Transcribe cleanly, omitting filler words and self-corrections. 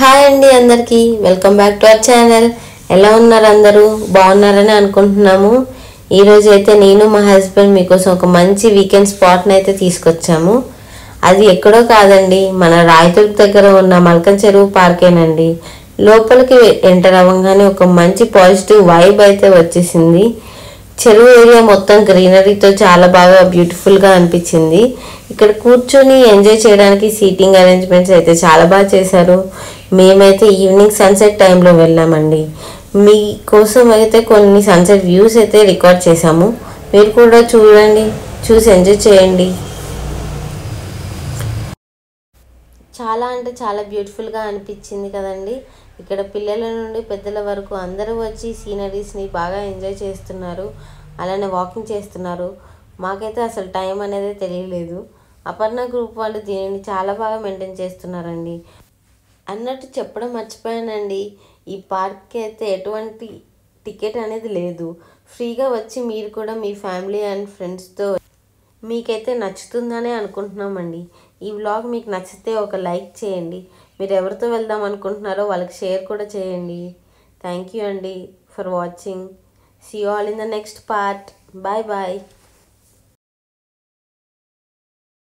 Hi అండి అందరికీ welcome back to our channel. ఎలా ఉన్నారు అందరూ? బాగున్నారని అనుకుంటున్నాము. ఈరోజు అయితే నేను మా హస్బెండ్ మీకోసం ఒక మంచి వీకెండ్ స్పాట్ని అయితే తీసుకొచ్చాము. అది ఎక్కడో కాదండి, మన రాయతుర్తి దగ్గర ఉన్న మల్కన్ చెరువు పార్కేనండి. లోపలికి ఎంటర్ అవ్వగానే ఒక మంచి పాజిటివ్ వైబ్ అయితే వచ్చేసింది. చెరువు ఏరియా మొత్తం గ్రీనరీతో చాలా బాగా బ్యూటిఫుల్గా అనిపించింది. ఇక్కడ కూర్చొని ఎంజాయ్ చేయడానికి సీటింగ్ అరేంజ్మెంట్స్ అయితే చాలా బాగా చేశారు. మేమైతే ఈవినింగ్ సన్సెట్ టైంలో వెళ్ళామండి. మీకోసం అయితే కొన్ని సన్సెట్ వ్యూస్ అయితే రికార్డ్ చేశాము. మీరు కూడా చూడండి, చూసి ఎంజాయ్ చేయండి. చాలా అంటే చాలా బ్యూటిఫుల్గా అనిపించింది కదండి. ఇక్కడ పిల్లల నుండి పెద్దల వరకు అందరూ వచ్చి సీనరీస్ని బాగా ఎంజాయ్ చేస్తున్నారు, అలానే వాకింగ్ చేస్తున్నారు. మాకైతే అసలు టైం అనేది తెలియలేదు. అపర్ణ గ్రూప్ వాళ్ళు దీనిని చాలా బాగా మెయింటైన్ చేస్తున్నారండి. అన్నట్టు చెప్పడం మర్చిపోయానండి, ఈ పార్క్కి అయితే ఎటువంటి టికెట్ అనేది లేదు. ఫ్రీగా వచ్చి మీరు కూడా మీ ఫ్యామిలీ అండ్ ఫ్రెండ్స్తో మీకైతే నచ్చుతుందనే అనుకుంటున్నామండి. ఈ వ్లాగ్ మీకు నచ్చితే ఒక లైక్ చేయండి. మీరు ఎవరితో వెళ్దాం అనుకుంటున్నారో వాళ్ళకి షేర్ కూడా చేయండి. థ్యాంక్ యూ అండి for watching. See you all in the next part. Bye bye.